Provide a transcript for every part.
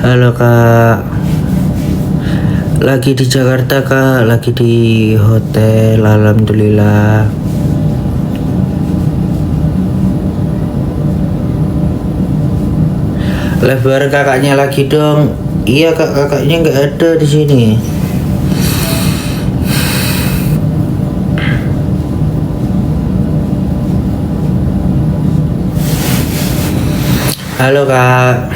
Halo kak, lagi di Jakarta kak, lagi di hotel, alhamdulillah. Live bareng kakaknya lagi dong. Iya kak, kakaknya nggak ada di sini. Halo kak.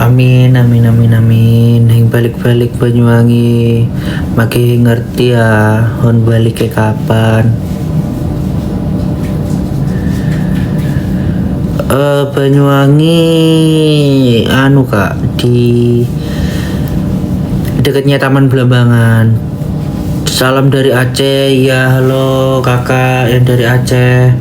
Amin amin amin amin. Yang balik-balik Banyuwangi makin ngerti ya hon balik ke kapan. Banyuwangi anu kak, di dekatnya Taman Belambangan. Salam dari Aceh. Ya halo kakak yang dari Aceh.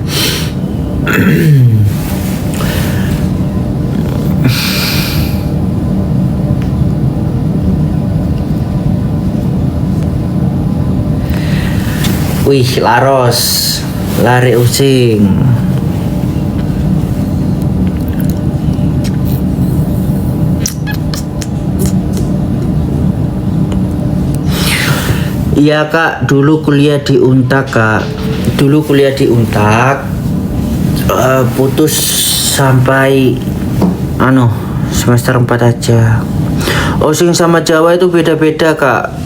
Wih, laros, lari using. Iya kak, dulu kuliah di Untak kak. Dulu kuliah di Untak, putus sampai semester 4 aja. Osing sama Jawa itu beda-beda kak.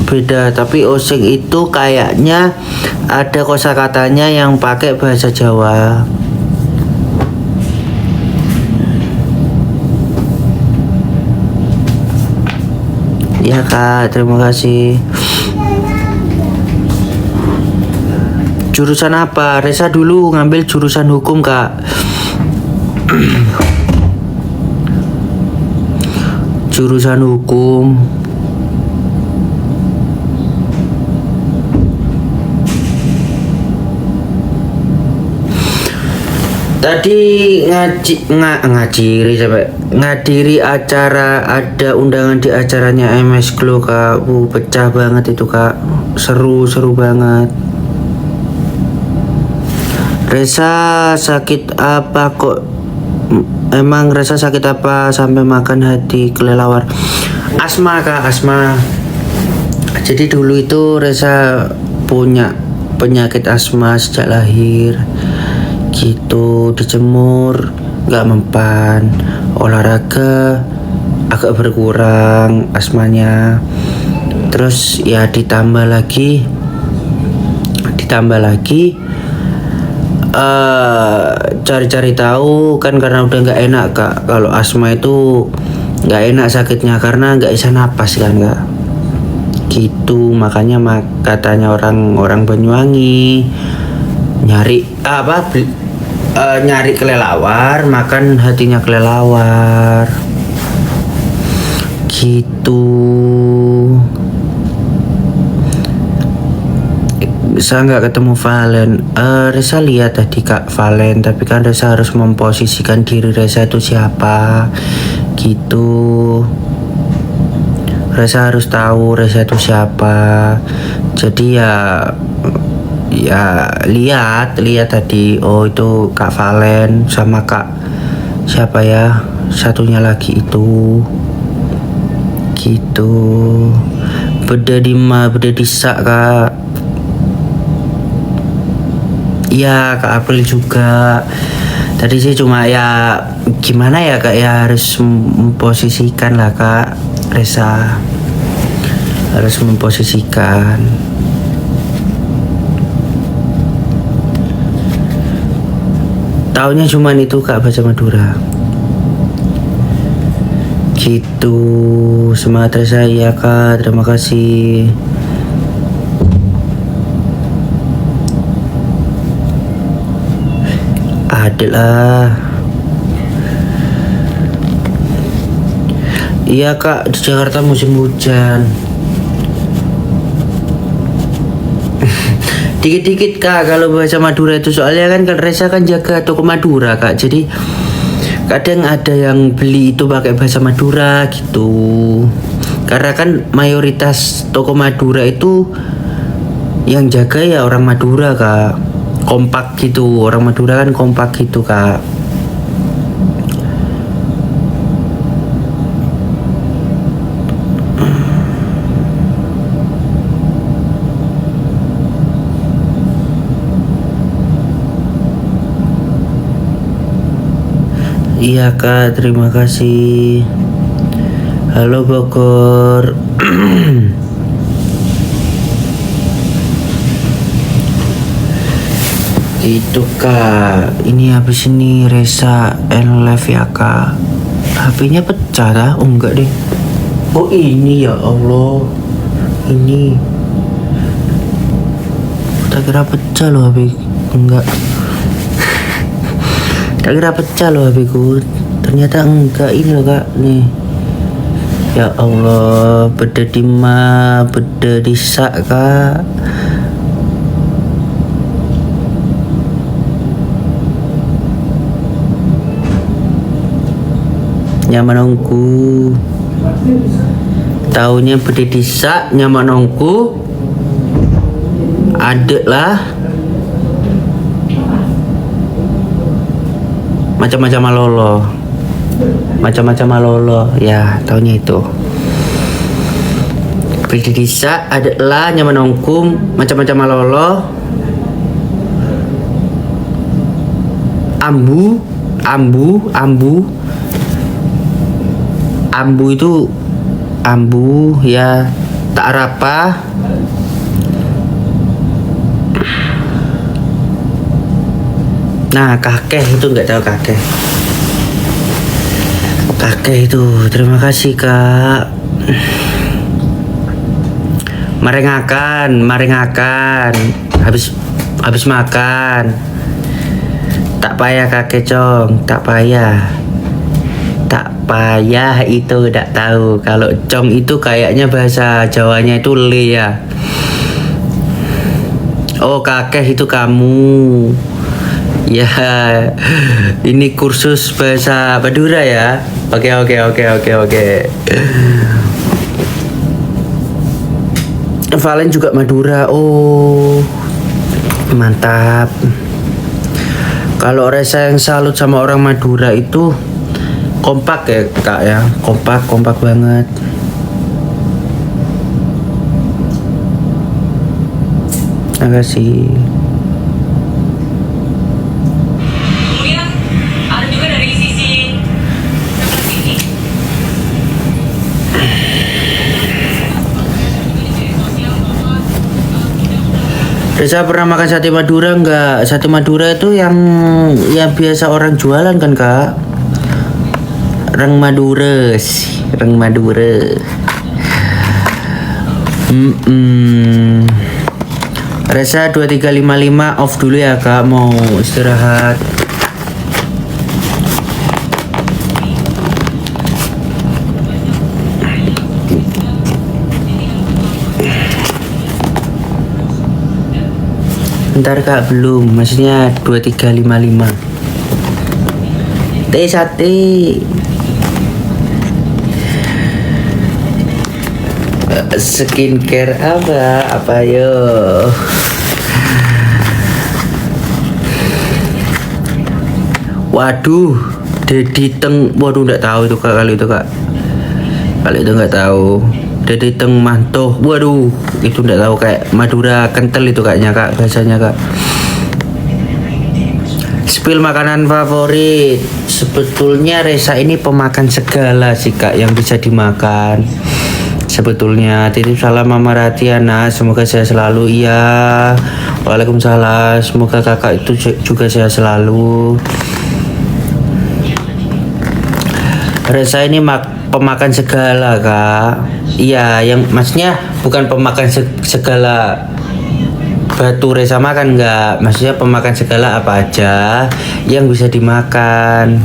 Beda, tapi osing itu kayaknya ada kosakatanya yang pakai bahasa Jawa. Ya kak, terima kasih. Jurusan apa? Reza dulu ngambil jurusan hukum kak. Jurusan hukum. Tadi ngajiri sampai ngadiri acara, ada undangan di acaranya MS Glow kak. Pecah banget itu kak, seru banget. Reza sakit apa kok? Emang Reza sakit apa sampai makan hati kelelawar? Asma kak, asma. Jadi dulu itu Reza punya penyakit asma sejak lahir. Gitu, dijemur nggak mempan, olahraga agak berkurang asmanya. Terus ya ditambah lagi cari-cari tahu kan, karena udah nggak enak kak. Kalau asma itu nggak enak sakitnya karena nggak bisa napas kan kak. Gitu, makanya katanya orang Banyuwangi nyari nyari kelelawar, makan hatinya kelelawar. Gitu. Bisa nggak ketemu Valen? Reza lihat tadi kak Valen, tapi kan Reza harus memposisikan diri Reza itu siapa. Gitu. Reza harus tahu Reza itu siapa. Jadi ya lihat tadi, oh itu Kak Valen sama Kak siapa ya satunya lagi itu. Gitu. Beda disak kak. Iya Kak April juga. Tadi sih cuma ya gimana ya kak, ya harus memposisikan lah kak. Reza harus memposisikan. Taunya cuman itu kak, bahasa Madura. Gitu. Semangat Reza ya kak, terima kasih. Adalah. Iya kak, di Jakarta musim hujan. Dikit-dikit kak kalau bahasa Madura itu, soalnya kan Reza kan jaga toko Madura kak, jadi kadang ada yang beli itu pakai bahasa Madura gitu. Karena kan mayoritas toko Madura itu yang jaga ya orang Madura kak. Kompak gitu, orang Madura kan kompak gitu kak. Iya kak, terima kasih. Halo Bogor. Itu kak, ini habis ini Reza and live ya kak. HP-nya pecah dah? Oh enggak deh. Oh ini ya Allah. Ini. Tak kira pecah loh HP. Enggak. Tak kira pecah loh HP ku. Ternyata enggak, ini loh kak. Nih. Ya Allah, beda dima, beda disak kak. Nyamanongku. Taunya beda disak, nyamanongku. Adek lah. Macam-macam malolo. Macam-macam malolo. Ya, taunya itu. Beda disak, adek lah, nyamanongku. Macam-macam malolo. Ambu. Ambu itu ambu ya, tak rapa. Nah kakek itu nggak tahu kakek. Kakek itu terima kasih kak. Marengakan habis makan. Tak payah kakek cong, tak payah itu tidak tahu. Kalau cong itu kayaknya bahasa Jawanya itu le ya. Oh kakek itu kamu ya. Ini kursus bahasa Madura ya. Oke. Valen juga Madura. Oh mantap. Kalau Reza yang salut sama orang Madura itu kompak ya kak ya, kompak banget. Terima kasih. Kemudian ada juga dari sisi ini. Reza pernah makan sate Madura enggak? Sate Madura itu yang biasa orang jualan kan kak? Reng Madura. Reza 2355 off dulu ya kak, mau istirahat. Ntar kak belum, maksudnya 2355. Sate. Skincare apa yo? Waduh, waduh nggak tahu itu kak, kali itu nggak tahu. Dedi Teng Mantoh, waduh itu nggak tahu, kayak Madura kental itu kayaknya kak, biasanya kak. Spill makanan favorit. Sebetulnya Reza ini pemakan segala sih kak yang bisa dimakan. Sebetulnya titip salam Mama Ratiana, semoga saya selalu. Iya, waalaikumsalam, semoga kakak itu juga sehat selalu. Reza ini pemakan segala kak. Iya, yang maksudnya bukan pemakan segala batu Reza makan, enggak, maksudnya pemakan segala apa aja yang bisa dimakan.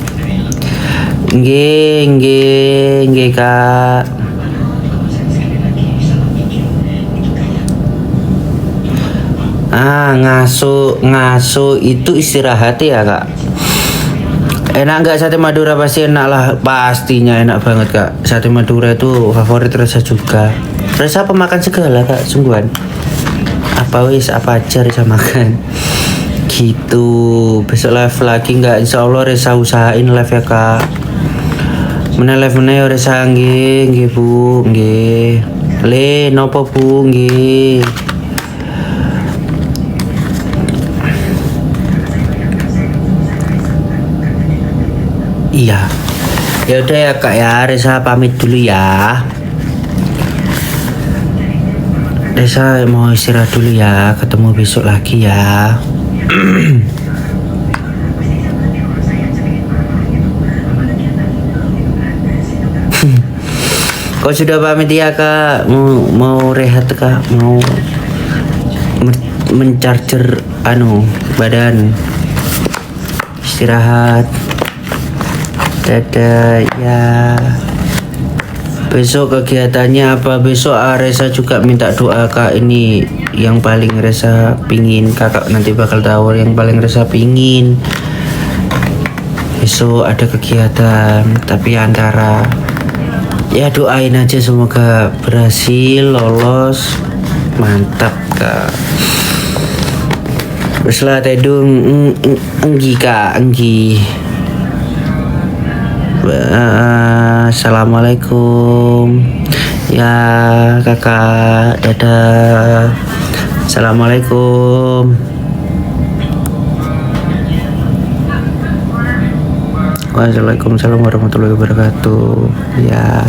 Nggih kak. Ngaso itu istirahat ya kak. Enak nggak sate Madura? Pasti enak lah, pastinya enak banget kak. Sate Madura itu favorit Reza juga. Reza pemakan segala kak, sungguhan. Apa aja Reza makan. Gitu. Besok live lagi nggak? Insya Allah Reza usahain live ya kak. Mana live mana ya Reza nggih bu nggih. Le nopo bu nggih. Iya. Ya udah ya kak ya, Reza pamit dulu ya. Reza mau istirahat dulu ya, ketemu besok lagi ya. Kau sudah pamit ya kak, mau rehat kak, mau mencarger badan, istirahat. Dadah ya. Besok kegiatannya apa? Besok Reza juga minta doa kak. Ini yang paling Reza pingin, kakak nanti bakal tahu yang paling Reza pingin. Besok ada kegiatan, tapi antara ya doain aja semoga berhasil, lolos, mantap kak. Beslah tedung enggi kak, enggi. Assalamualaikum ya kakak, dadah. Assalamualaikum. Waalaikumsalam warahmatullahi wabarakatuh ya.